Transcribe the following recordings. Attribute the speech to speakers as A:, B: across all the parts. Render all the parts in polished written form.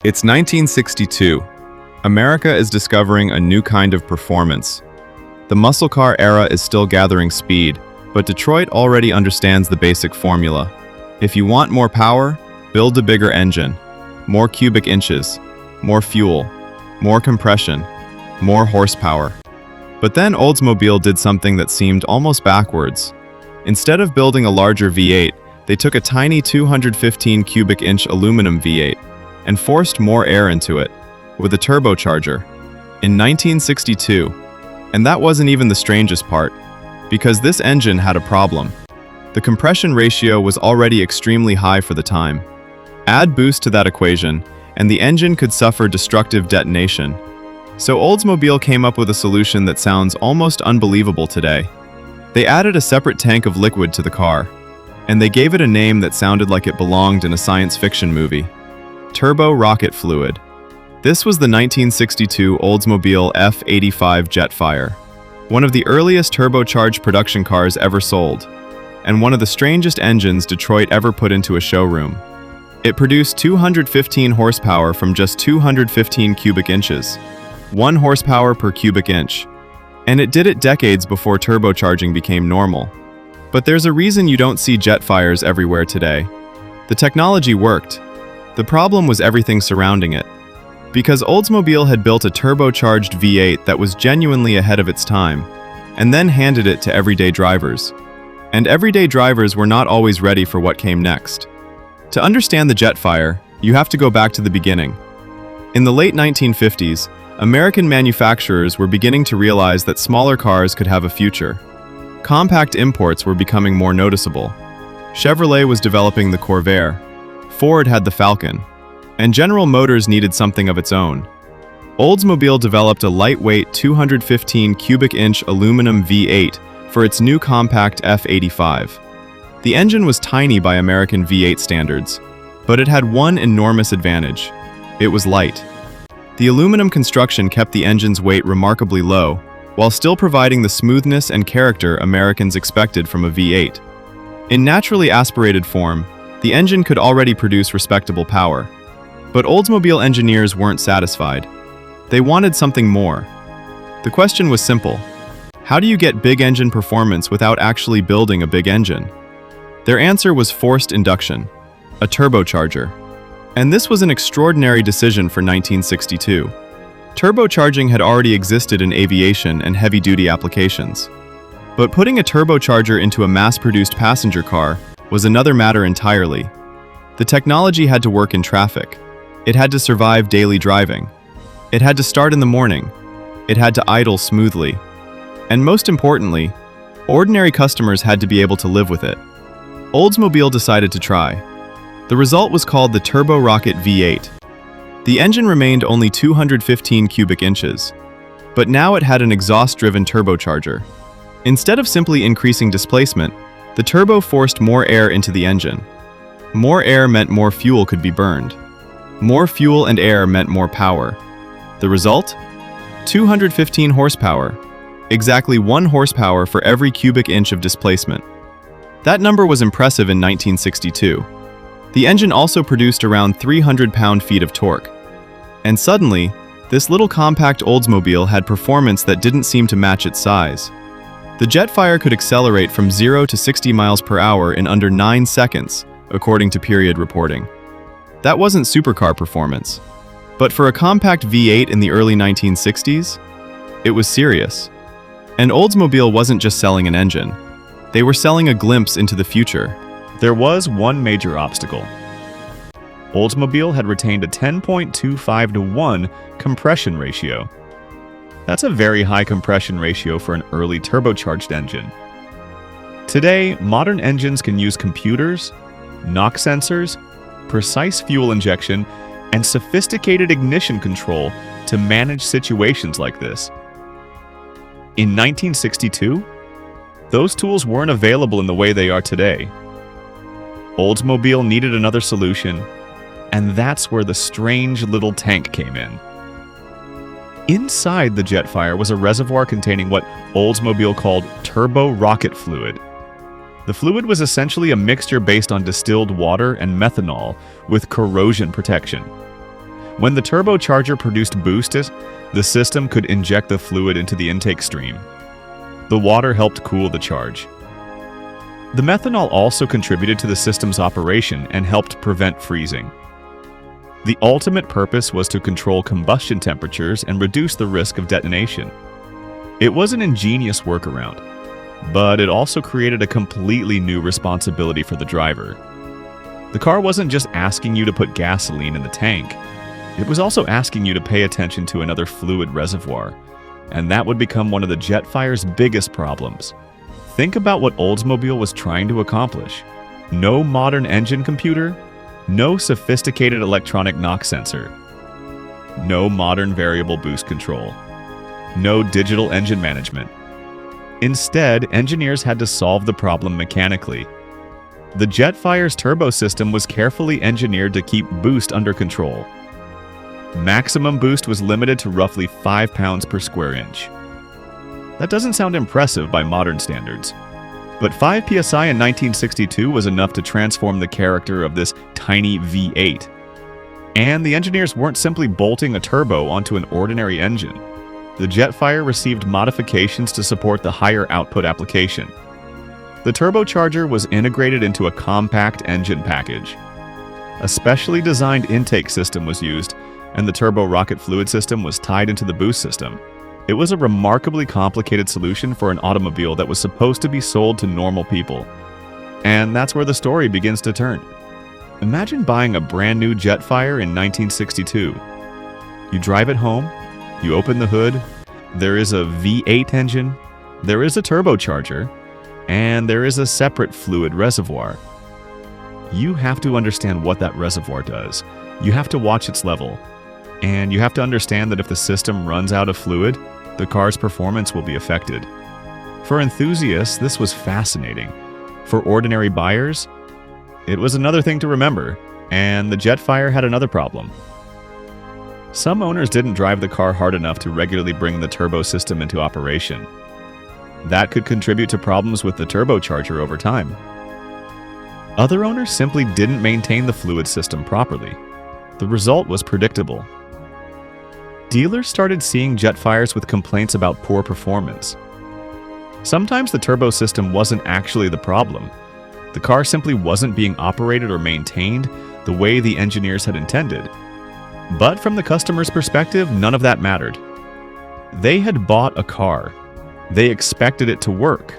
A: It's 1962. America is discovering a new kind of performance. The muscle car era is still gathering speed, but Detroit already understands the basic formula. If you want more power, build a bigger engine. More cubic inches, more fuel, more compression, more horsepower. But then Oldsmobile did something that seemed almost backwards. Instead of building a larger V8, they took a tiny 215 cubic inch aluminum V8 and forced more air into it, with a turbocharger, in 1962. And that wasn't even the strangest part, because this engine had a problem. The compression ratio was already extremely high for the time. Add boost to that equation, and the engine could suffer destructive detonation. So Oldsmobile came up with a solution that sounds almost unbelievable today. They added a separate tank of liquid to the car, and they gave it a name that sounded like it belonged in a science fiction movie: turbo rocket fluid. This was the 1962 Oldsmobile F-85 Jetfire, one of the earliest turbocharged production cars ever sold, and one of the strangest engines Detroit ever put into a showroom. It produced 215 horsepower from just 215 cubic inches, 1 horsepower per cubic inch, and it did it decades before turbocharging became normal. But there's a reason you don't see Jetfires everywhere today. The technology worked. The problem was everything surrounding it. Because Oldsmobile had built a turbocharged V8 that was genuinely ahead of its time, and then handed it to everyday drivers. And everyday drivers were not always ready for what came next. To understand the Jetfire, you have to go back to the beginning. In the late 1950s, American manufacturers were beginning to realize that smaller cars could have a future. Compact imports were becoming more noticeable. Chevrolet was developing the Corvair, Ford had the Falcon, and General Motors needed something of its own. Oldsmobile developed a lightweight 215 cubic inch aluminum V8 for its new compact F-85. The engine was tiny by American V8 standards, but it had one enormous advantage: it was light. The aluminum construction kept the engine's weight remarkably low, while still providing the smoothness and character Americans expected from a V8. In naturally aspirated form, the engine could already produce respectable power. But Oldsmobile engineers weren't satisfied. They wanted something more. The question was simple: how do you get big engine performance without actually building a big engine? Their answer was forced induction, a turbocharger. And this was an extraordinary decision for 1962. Turbocharging had already existed in aviation and heavy-duty applications. But putting a turbocharger into a mass-produced passenger car was another matter entirely. The technology had to work in traffic. It had to survive daily driving. It had to start in the morning. It had to idle smoothly. And most importantly, ordinary customers had to be able to live with it. Oldsmobile decided to try. The result was called the Turbo Rocket V8. The engine remained only 215 cubic inches, but now it had an exhaust-driven turbocharger. Instead of simply increasing displacement, the turbo forced more air into the engine. More air meant more fuel could be burned. More fuel and air meant more power. The result? 215 horsepower. Exactly 1 horsepower for every cubic inch of displacement. That number was impressive in 1962. The engine also produced around 300 pound-feet of torque. And suddenly, this little compact Oldsmobile had performance that didn't seem to match its size. The Jetfire could accelerate from 0 to 60 miles per hour in under 9 seconds, according to period reporting. That wasn't supercar performance. But for a compact V8 in the early 1960s, it was serious. And Oldsmobile wasn't just selling an engine. They were selling a glimpse into the future.
B: There was one major obstacle. Oldsmobile had retained a 10.25 to 1 compression ratio. That's a very high compression ratio for an early turbocharged engine. Today, modern engines can use computers, knock sensors, precise fuel injection, and sophisticated ignition control to manage situations like this. In 1962, those tools weren't available in the way they are today. Oldsmobile needed another solution, and that's where the strange little tank came in. Inside the Jetfire was a reservoir containing what Oldsmobile called turbo rocket fluid. The fluid was essentially a mixture based on distilled water and methanol with corrosion protection. When the turbocharger produced boost, the system could inject the fluid into the intake stream. The water helped cool the charge. The methanol also contributed to the system's operation and helped prevent freezing. The ultimate purpose was to control combustion temperatures and reduce the risk of detonation. It was an ingenious workaround, but it also created a completely new responsibility for the driver. The car wasn't just asking you to put gasoline in the tank, it was also asking you to pay attention to another fluid reservoir, and that would become one of the Jetfire's biggest problems. Think about what Oldsmobile was trying to accomplish. No modern engine computer, no sophisticated electronic knock sensor, no modern variable boost control, no digital engine management. Instead, engineers had to solve the problem mechanically. The Jetfire's turbo system was carefully engineered to keep boost under control. Maximum boost was limited to roughly 5 pounds per square inch. That doesn't sound impressive by modern standards, but 5 psi in 1962 was enough to transform the character of this tiny V8. And the engineers weren't simply bolting a turbo onto an ordinary engine. The Jetfire received modifications to support the higher output application. The turbocharger was integrated into a compact engine package. A specially designed intake system was used, and the turbo rocket fluid system was tied into the boost system. It was a remarkably complicated solution for an automobile that was supposed to be sold to normal people. And that's where the story begins to turn. Imagine buying a brand new Jetfire in 1962. You drive it home, you open the hood, there is a V8 engine, there is a turbocharger, and there is a separate fluid reservoir. You have to understand what that reservoir does. You have to watch its level. And you have to understand that if the system runs out of fluid, the car's performance will be affected. For enthusiasts, this was fascinating. For ordinary buyers, it was another thing to remember, and the Jetfire had another problem. Some owners didn't drive the car hard enough to regularly bring the turbo system into operation. That could contribute to problems with the turbocharger over time. Other owners simply didn't maintain the fluid system properly. The result was predictable. Dealers started seeing Jetfires with complaints about poor performance. Sometimes the turbo system wasn't actually the problem. The car simply wasn't being operated or maintained the way the engineers had intended. But from the customer's perspective, none of that mattered. They had bought a car. They expected it to work.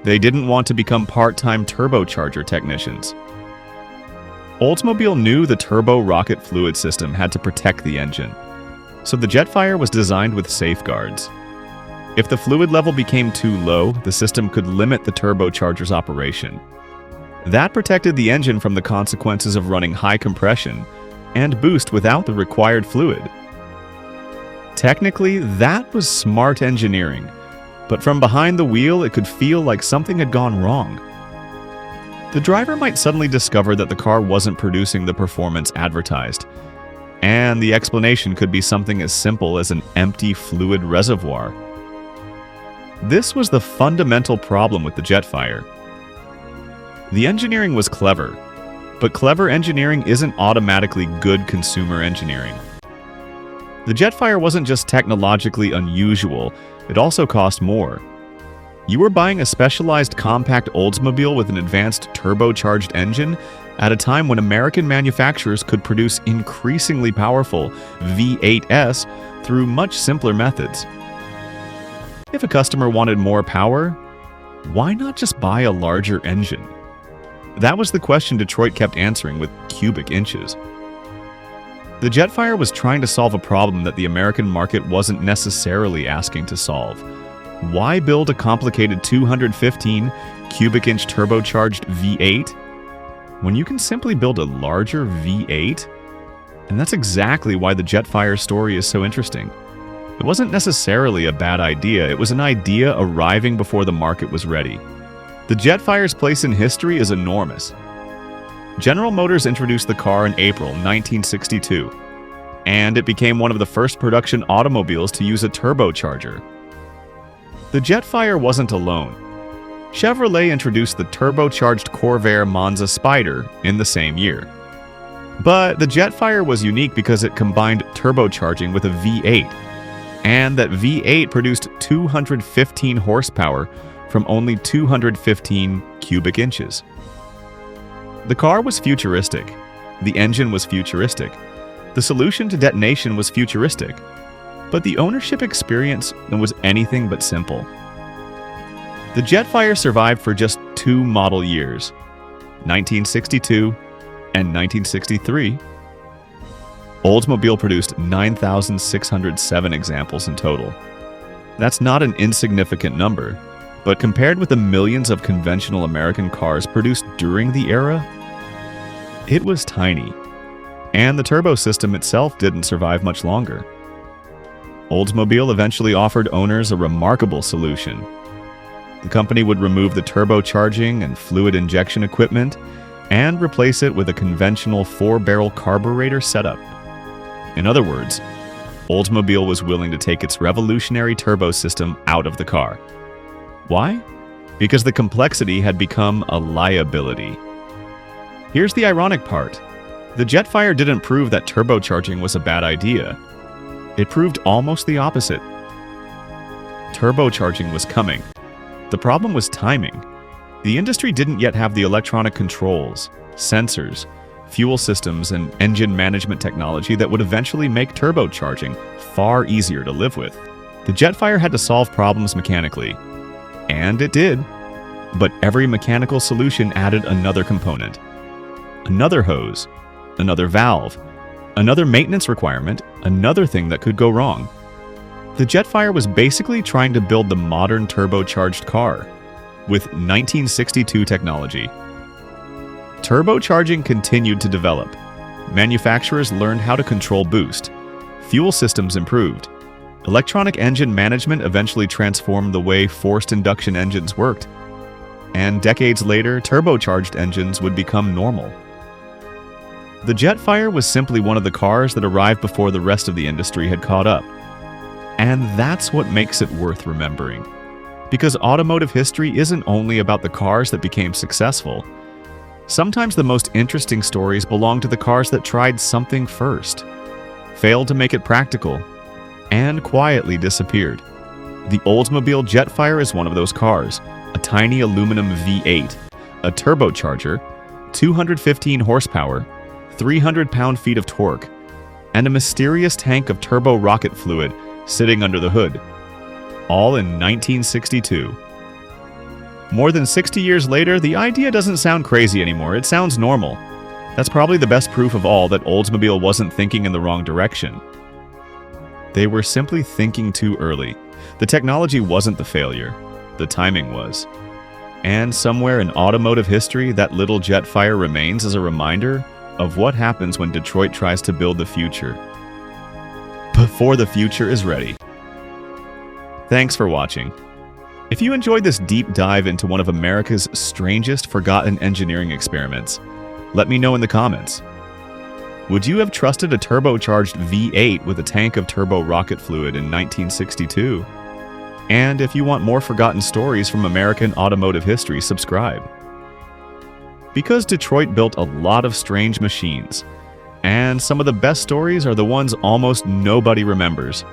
B: They didn't want to become part-time turbocharger technicians. Oldsmobile knew the turbo rocket fluid system had to protect the engine. So the Jetfire was designed with safeguards. If the fluid level became too low, the system could limit the turbocharger's operation. That protected the engine from the consequences of running high compression and boost without the required fluid. Technically, that was smart engineering, but from behind the wheel, it could feel like something had gone wrong. The driver might suddenly discover that the car wasn't producing the performance advertised, and the explanation could be something as simple as an empty fluid reservoir. This was the fundamental problem with the Jetfire. The engineering was clever, but clever engineering isn't automatically good consumer engineering. The Jetfire wasn't just technologically unusual, it also cost more. You were buying a specialized compact Oldsmobile with an advanced turbocharged engine at a time when American manufacturers could produce increasingly powerful V8s through much simpler methods. If a customer wanted more power, why not just buy a larger engine? That was the question Detroit kept answering with cubic inches. The Jetfire was trying to solve a problem that the American market wasn't necessarily asking to solve. Why build a complicated 215 cubic inch turbocharged V8 when you can simply build a larger V8? And that's exactly why the Jetfire story is so interesting. It wasn't necessarily a bad idea, it was an idea arriving before the market was ready. The Jetfire's place in history is enormous. General Motors introduced the car in April 1962, and it became one of the first production automobiles to use a turbocharger. The Jetfire wasn't alone. Chevrolet introduced the turbocharged Corvair Monza Spider in the same year. But the Jetfire was unique because it combined turbocharging with a V8, and that V8 produced 215 horsepower from only 215 cubic inches. The car was futuristic, the engine was futuristic, the solution to detonation was futuristic, but the ownership experience was anything but simple. The Jetfire survived for just 2 model years, 1962 and 1963. Oldsmobile produced 9,607 examples in total. That's not an insignificant number, but compared with the millions of conventional American cars produced during the era, it was tiny. And the turbo system itself didn't survive much longer. Oldsmobile eventually offered owners a remarkable solution. The company would remove the turbocharging and fluid injection equipment and replace it with a conventional 4-barrel carburetor setup. In other words, Oldsmobile was willing to take its revolutionary turbo system out of the car. Why? Because the complexity had become a liability. Here's the ironic part. The Jetfire didn't prove that turbocharging was a bad idea. It proved almost the opposite. Turbocharging was coming. The problem was timing. The industry didn't yet have the electronic controls, sensors, fuel systems, and engine management technology that would eventually make turbocharging far easier to live with. The Jetfire had to solve problems mechanically. And it did. But every mechanical solution added another component. Another hose, another valve, another maintenance requirement, another thing that could go wrong. The Jetfire was basically trying to build the modern turbocharged car with 1962 technology. Turbocharging continued to develop. Manufacturers learned how to control boost. Fuel systems improved. Electronic engine management eventually transformed the way forced induction engines worked. And decades later, turbocharged engines would become normal. The Jetfire was simply one of the cars that arrived before the rest of the industry had caught up. And that's what makes it worth remembering. Because automotive history isn't only about the cars that became successful. Sometimes the most interesting stories belong to the cars that tried something first, failed to make it practical, and quietly disappeared. The Oldsmobile Jetfire is one of those cars, a tiny aluminum V8, a turbocharger, 215 horsepower, 300 pound-feet of torque, and a mysterious tank of turbo rocket fluid sitting under the hood, all in 1962. More than 60 years later, the idea doesn't sound crazy anymore, it sounds normal. That's probably the best proof of all that Oldsmobile wasn't thinking in the wrong direction. They were simply thinking too early. The technology wasn't the failure, the timing was. And somewhere in automotive history, that little Jetfire remains as a reminder of what happens when Detroit tries to build the future, before the future is ready. Thanks for watching. If you enjoyed this deep dive into one of America's strangest forgotten engineering experiments, let me know in the comments. Would you have trusted a turbocharged V8 with a tank of turbo rocket fluid in 1962? And if you want more forgotten stories from American automotive history, subscribe. Because Detroit built a lot of strange machines, and some of the best stories are the ones almost nobody remembers.